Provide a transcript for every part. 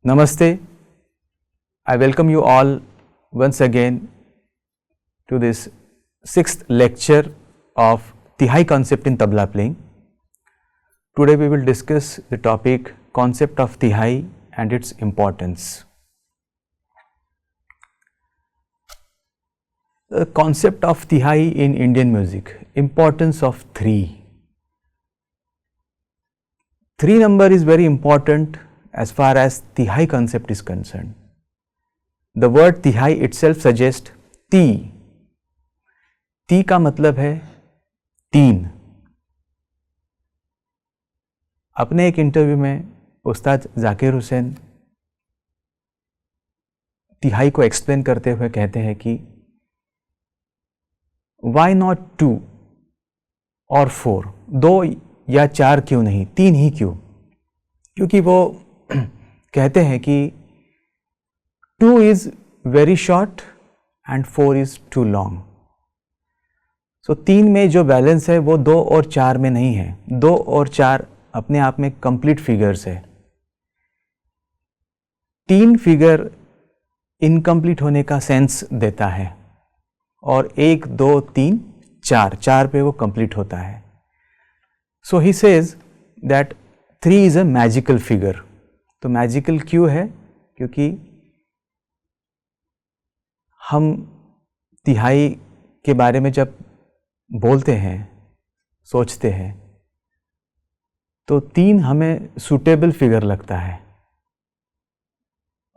Namaste. I welcome you all once again to this sixth lecture of Tehai concept in tabla playing. Today we will discuss the topic concept of Tehai and its importance. The concept of Tehai in Indian music, importance of 3. 3 number is very important as far as Tehai concept is concerned. The word Tehai itself suggests ती. ती का मतलब है 3. अपने एक interview में उस्ताद जाकिर हुसैन तिहाई को एक्सप्लेन करते हुए कहते हैं कि वाई नॉट 2 और 4, 2 या 4 क्यों नहीं, 3 ही क्यों? क्योंकि वो कहते हैं कि 2 is very short and 4 is too long. So 3 में जो बैलेंस है वो 2 और 4 में नहीं है. 2 और 4 अपने आप में कंप्लीट फिगर्स है. 3 फिगर इनकम्प्लीट होने का सेंस देता है और 1, 2, 3, 4 पे वो कंप्लीट होता है. So he says that 3 is a magical figure. तो मैजिकल क्यों है? क्योंकि हम तिहाई के बारे में जब बोलते हैं, सोचते हैं, तो 3 हमें सूटेबल फिगर लगता है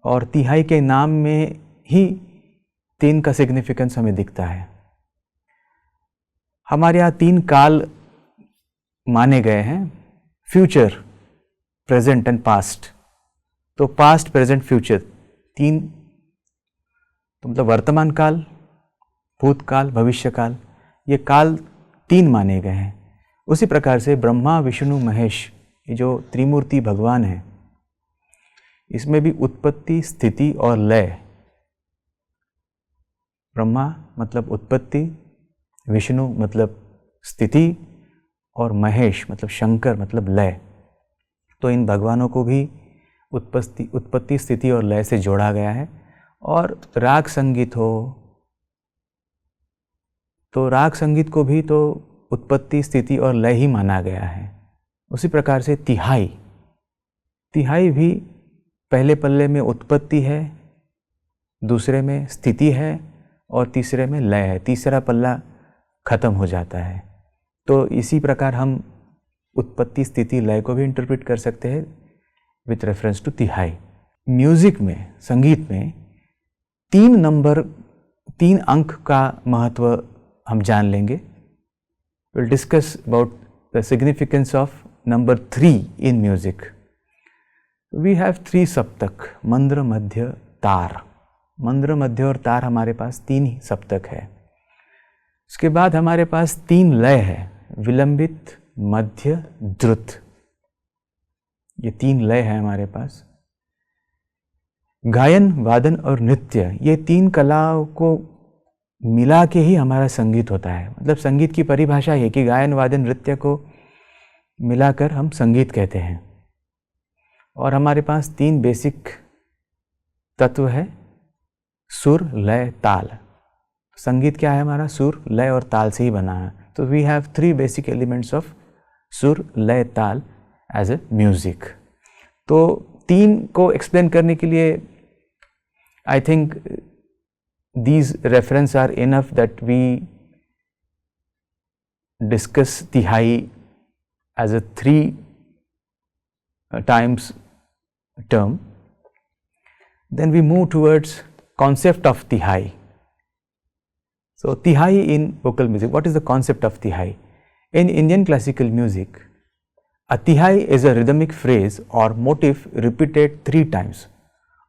और तिहाई के नाम में ही 3 का सिग्निफिकेंस हमें दिखता है. हमारे यहाँ 3 काल माने गए हैं, फ्यूचर, प्रेजेंट एंड पास्ट. तो पास्ट, प्रेजेंट, फ्यूचर 3, तो मतलब वर्तमान काल, भूतकाल, भविष्य काल, ये काल 3 माने गए हैं. उसी प्रकार से ब्रह्मा, विष्णु, महेश, ये जो त्रिमूर्ति भगवान हैं, इसमें भी उत्पत्ति, स्थिति और लय. ब्रह्मा मतलब उत्पत्ति, विष्णु मतलब स्थिति और महेश मतलब शंकर मतलब लय. तो इन भगवानों को भी उत्पत्ति, स्थिति और लय से जोड़ा गया है. और राग संगीत हो तो राग संगीत को भी तो उत्पत्ति, स्थिति और लय ही माना गया है. उसी प्रकार से तिहाई भी पहले पल्ले में उत्पत्ति है, दूसरे में स्थिति है और तीसरे में लय है. तीसरा पल्ला खत्म हो जाता है. तो इसी प्रकार हम उत्पत्ति, स्थिति, लय को भी इंटरप्रेट कर सकते हैं विथ रेफरेंस टू तिहाई. म्यूजिक में, संगीत में 3 नंबर, 3 अंक का महत्व हम जान लेंगे. Will discuss about the significance of number 3 in music. We have 3 saptak, मंद्र, मध्य, तार. मंद्र, मध्य और तार हमारे पास 3 ही सप्तक है. उसके बाद हमारे पास 3 लय है, विलंबित, मध्य, द्रुत. ये 3 लय है हमारे पास. गायन, वादन और नृत्य, ये 3 कलाओं को मिला के ही हमारा संगीत होता है. मतलब संगीत की परिभाषा है कि गायन, वादन, नृत्य को मिलाकर हम संगीत कहते हैं. और हमारे पास 3 बेसिक तत्व है, सुर, लय, ताल. संगीत क्या है हमारा? सुर, लय और ताल से ही बना है. तो we have 3 basic elements of sur, laya, ताल एज ए म्यूजिक. तो 3 को एक्सप्लेन करने के लिए I think these references are enough that we discuss Tehai as a 3 times term. Then we move towards concept of Tehai. So Tehai in vocal music, what is the concept of Tehai? In Indian classical music, a Tehai is a rhythmic phrase or motif repeated 3 times,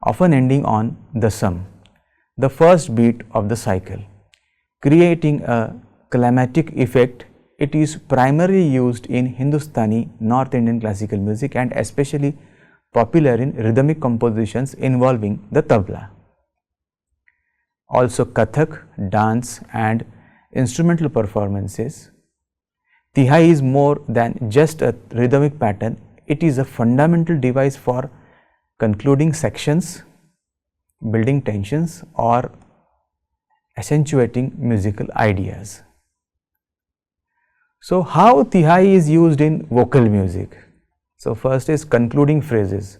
often ending on the sum, the first beat of the cycle, creating a climatic effect. It is primarily used in Hindustani, North Indian classical music and especially popular in rhythmic compositions involving the tabla. Also Kathak, dance and instrumental performances. Tehai is more than just a rhythmic pattern. It is a fundamental device for concluding sections, building tensions, or accentuating musical ideas. So, how Tehai is used in vocal music? So, first is concluding phrases.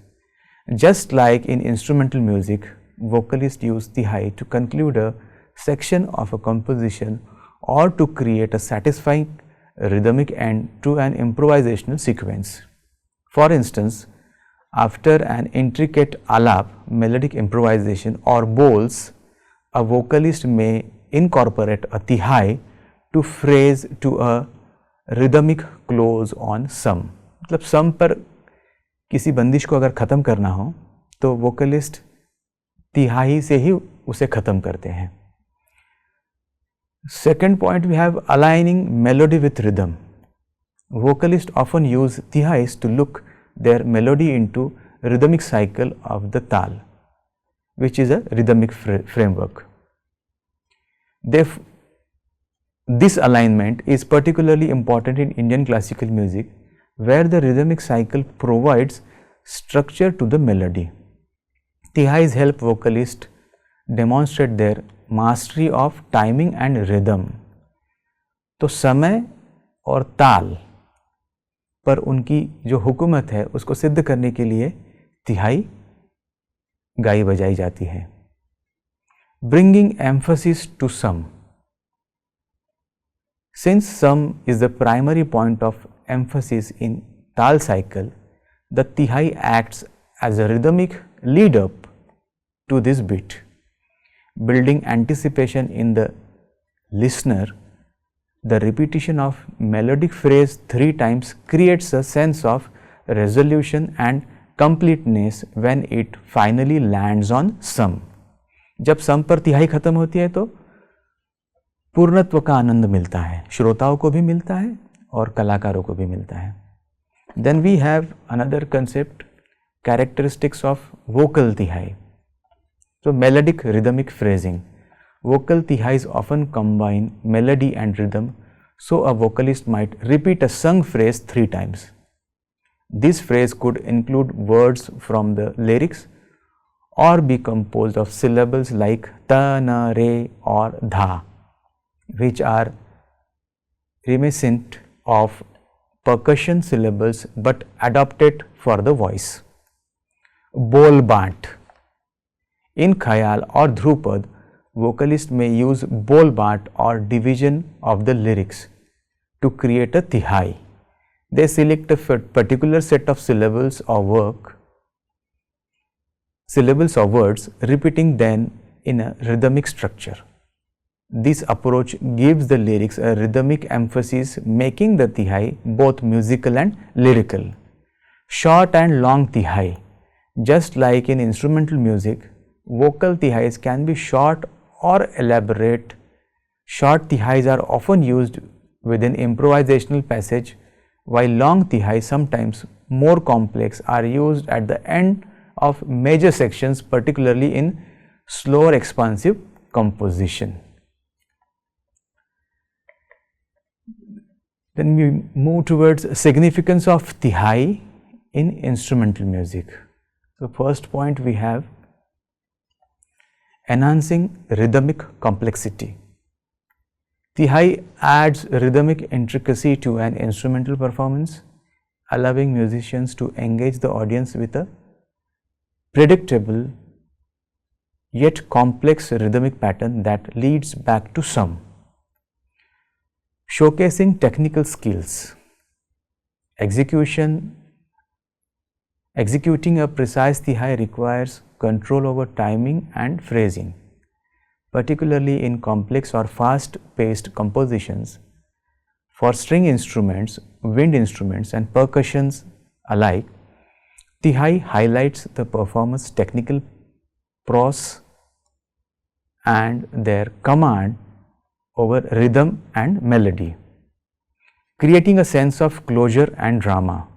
Just like in instrumental music, vocalists use Tehai to conclude a section of a composition or to create a satisfying rhythmic end to an improvisational sequence. For instance, after an intricate alap, melodic improvisation or bowls, a vocalist may incorporate a Tehai to phrase to a rhythmic close on sum. मतलब सम पर किसी बंदिश को अगर ख़त्म करना हो तो वोकलिस्ट तिहाई से ही उसे ख़त्म करते हैं. Second point, we have aligning melody with rhythm. Vocalists often use Tehais to look their melody into rhythmic cycle of the tal, which is a rhythmic framework. This alignment is particularly important in Indian classical music, where the rhythmic cycle provides structure to the melody. Tehais help vocalists demonstrate their mastery of timing and rhythm. तो समय और ताल पर उनकी जो हुकूमत है उसको सिद्ध करने के लिए तिहाई गाई बजाई जाती है. Bringing emphasis to sum. Since sum is the primary point of emphasis in tal cycle, the Tehai acts as a rhythmic lead up to this beat, building anticipation in the listener. The repetition of melodic phrase 3 times creates a sense of resolution and completeness when it finally lands on sum. जब सम पर तिहाई खत्म होती है तो पूर्णत्व का आनंद मिलता है, श्रोताओं को भी मिलता है और कलाकारों को भी मिलता है. Then we have another concept, characteristics of vocal Tehai. So, melodic rhythmic phrasing. Vocal Tehais often combine melody and rhythm, so a vocalist might repeat a sung phrase 3 times. This phrase could include words from the lyrics or be composed of syllables like ta, na, re or dha, which are reminiscent of percussion syllables but adapted for the voice. Bol baant. In khayal or dhrupad, vocalists may use bol baant or division of the lyrics to create a Tehai. They select a particular set of syllables or words, repeating them in a rhythmic structure. This approach gives the lyrics a rhythmic emphasis, making the Tehai both musical and lyrical. Short and long Tehai. Just like in instrumental music, vocal Tehais can be short or elaborate. Short Tehais are often used within improvisational passage, while long Tehai, sometimes more complex, are used at the end of major sections, particularly in slower expansive composition. Then we move towards significance of Tehai in instrumental music. So, first point we have enhancing rhythmic complexity. Tehai adds rhythmic intricacy to an instrumental performance, allowing musicians to engage the audience with a predictable yet complex rhythmic pattern that leads back to sum. Showcasing technical skills. Executing a precise Tehai requires control over timing and phrasing, particularly in complex or fast-paced compositions. For string instruments, wind instruments and percussions alike, Tehai highlights the performer's technical prowess and their command over rhythm and melody, creating a sense of closure and drama.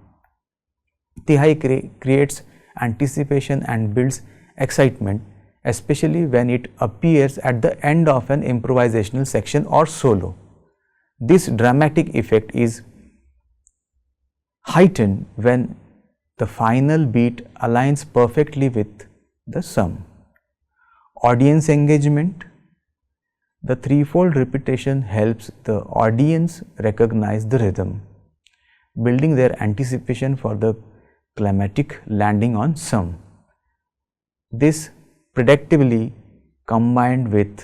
Tehai creates anticipation and builds excitement, especially when it appears at the end of an improvisational section or solo. This dramatic effect is heightened when the final beat aligns perfectly with the sum. Audience engagement. The threefold repetition helps the audience recognize the rhythm, building their anticipation for the climatic landing on sum. This predictably, combined with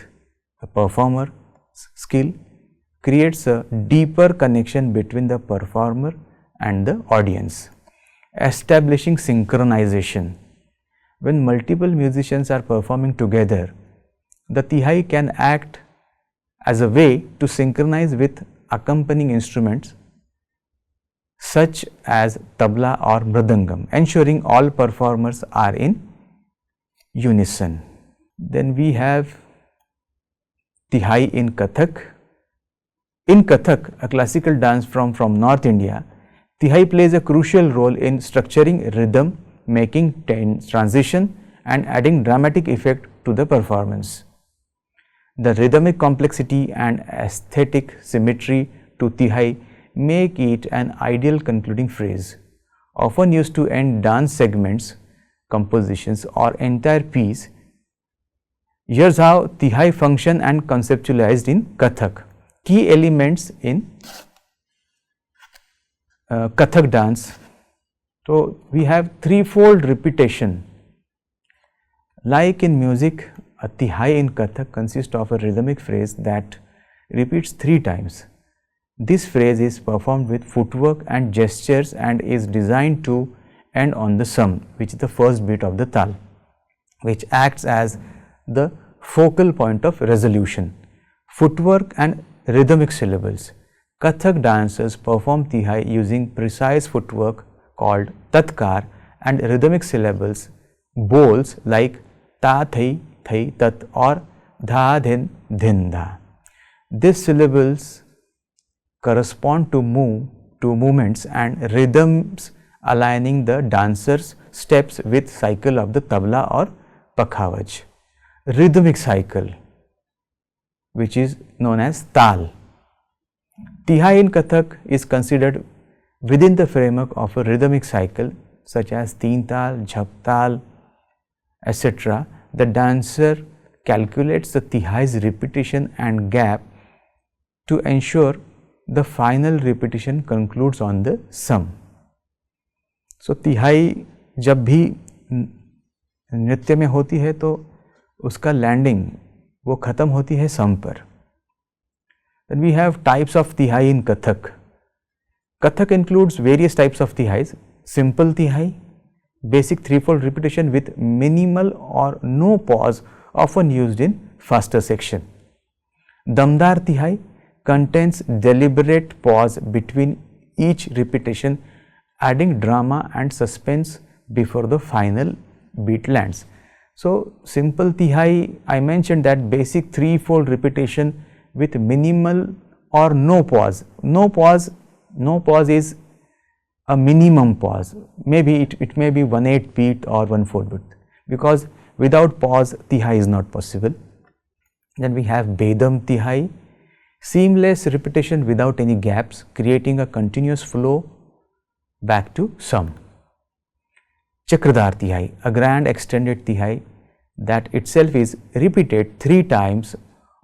the performer's skill, creates a deeper connection between the performer and the audience, establishing synchronization. When multiple musicians are performing together, the Tehai can act as a way to synchronize with accompanying instruments such as tabla or mridangam, ensuring all performers are in unison. Then we have Tehai in Kathak. In Kathak, a classical dance from North India, Tehai plays a crucial role in structuring rhythm, making transition and adding dramatic effect to the performance. The rhythmic complexity and aesthetic symmetry to Tehai make it an ideal concluding phrase, often used to end dance segments, compositions or entire piece. Here's how Tehai function and conceptualized in Kathak. Key elements in Kathak dance. So, we have threefold repetition. Like in music, a Tehai in Kathak consists of a rhythmic phrase that repeats 3 times. This phrase is performed with footwork and gestures and is designed to end on the sum, which is the first beat of the tal, which acts as the focal point of resolution. Footwork and rhythmic syllables. Kathak dancers perform Tehai using precise footwork called tatkar and rhythmic syllables, bols like ta thai thai tat or dha dhin dhin dha. These syllables correspond to movements and rhythms, aligning the dancer's steps with cycle of the tabla or pakhavaj. Rhythmic cycle, which is known as tal. Tehai in Kathak is considered within the framework of a rhythmic cycle such as teen tal, jhap tal, etc. The dancer calculates the Tehai's repetition and gap to ensure the final repetition concludes on the sum. So, Tehai जब भी नृत्य में होती है तो उसका landing वो ख़त्म होती है सम पर. Then we have types of Tehai in Kathak. Kathak includes various types of Tehais. Simple Tehai, basic threefold repetition with minimal or no pause, often used in faster section. Damdar Tehai contains deliberate pause between each repetition, adding drama and suspense before the final beat lands. So, simple Tehai, I mentioned that basic threefold repetition with minimal or no pause. No pause is a minimum pause. Maybe it may be 1/8 beat or 1/4 beat, because without pause Tehai is not possible. Then we have Bedam Tehai, seamless repetition without any gaps, creating a continuous flow back to sum. Chakradhar Tehai, a grand extended Tehai that itself is repeated 3 times,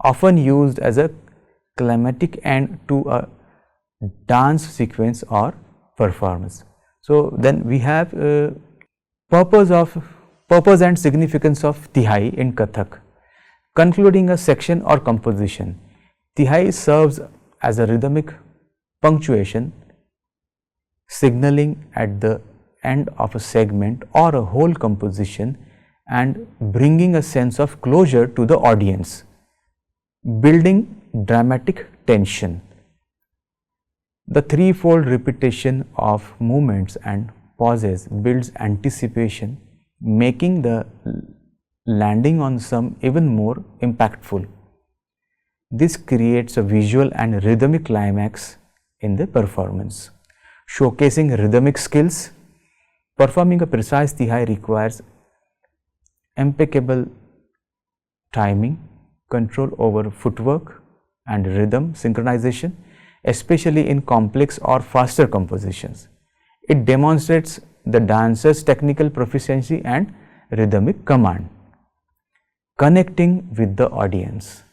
often used as a climatic end to a dance sequence or performance. So, then we have purpose and significance of Tehai in Kathak. Concluding a section or composition, Tehai serves as a rhythmic punctuation, signaling at the end of a segment or a whole composition and bringing a sense of closure to the audience, building dramatic tension. The threefold repetition of movements and pauses builds anticipation, making the landing on sum even more impactful. This creates a visual and rhythmic climax in the performance. Showcasing rhythmic skills, performing a precise Tehai requires impeccable timing, control over footwork and rhythm synchronization, especially in complex or faster compositions. It demonstrates the dancer's technical proficiency and rhythmic command. Connecting with the audience.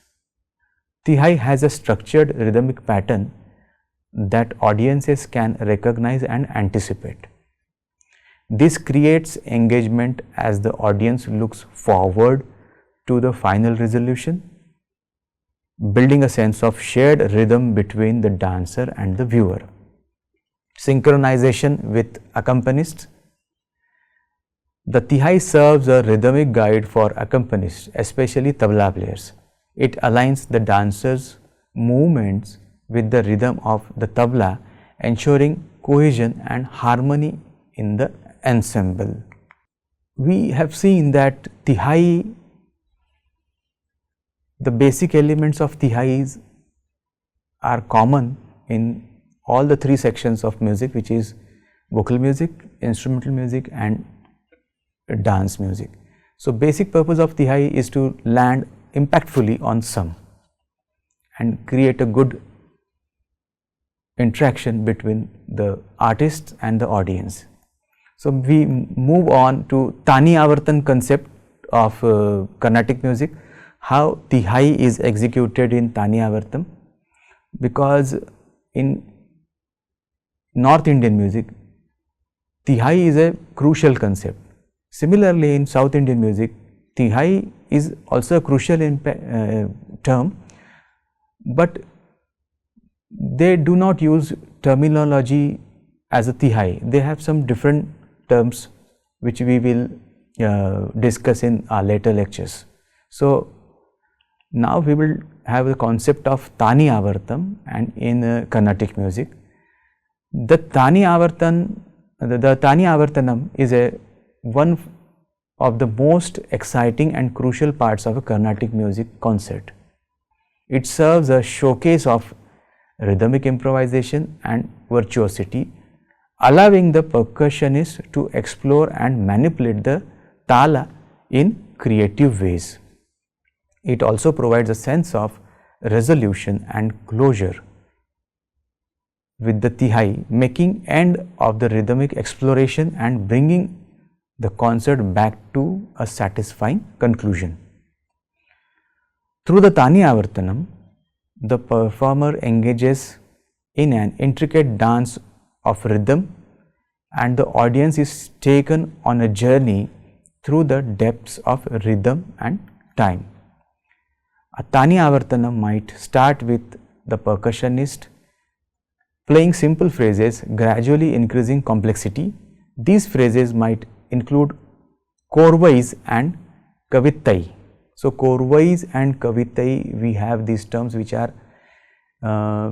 Tehai has a structured rhythmic pattern that audiences can recognize and anticipate. This creates engagement as the audience looks forward to the final resolution, building a sense of shared rhythm between the dancer and the viewer. Synchronization with accompanists. The Tehai serves a rhythmic guide for accompanists, especially tabla players. It aligns the dancer's movements with the rhythm of the tabla, ensuring cohesion and harmony in the ensemble. We have seen that Tehai, the basic elements of Tehai are common in all the three sections of music, which is vocal music, instrumental music and dance music. So, basic purpose of Tehai is to land impactfully on sum and create a good interaction between the artist and the audience. So, we move on to Tani Avartan concept of Carnatic music, how Tehai is executed in Tani Avartam, because in North Indian music, Tehai is a crucial concept. Similarly, in South Indian music, Tehai is also a crucial term, but they do not use terminology as a Tehai. They have some different terms which we will discuss in our later lectures. So, now we will have the concept of Tani Avartam and in Carnatic music. The Tani Avartanam is one of the most exciting and crucial parts of a Carnatic music concert. It serves a showcase of rhythmic improvisation and virtuosity, allowing the percussionist to explore and manipulate the tala in creative ways. It also provides a sense of resolution and closure with the Tehai, making end of the rhythmic exploration and bringing the concert back to a satisfying conclusion. Through the Tani Avartanam, the performer engages in an intricate dance of rhythm and the audience is taken on a journey through the depths of rhythm and time. A Tani Avartanam might start with the percussionist playing simple phrases, gradually increasing complexity. These phrases might include korvais and kavittai. So, korvais and kavittai, we have these terms which are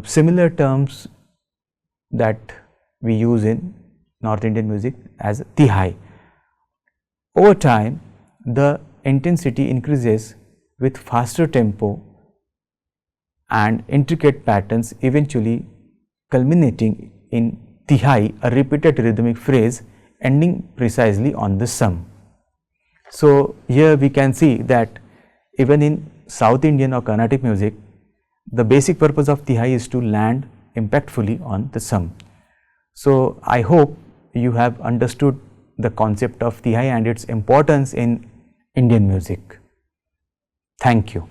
similar terms that we use in North Indian music as Tehai. Over time, the intensity increases with faster tempo and intricate patterns, eventually culminating in Tehai, a repeated rhythmic phrase ending precisely on the sum. So, here we can see that even in South Indian or Carnatic music, the basic purpose of Tehai is to land impactfully on the sum. So, I hope you have understood the concept of Tehai and its importance in Indian music. Thank you.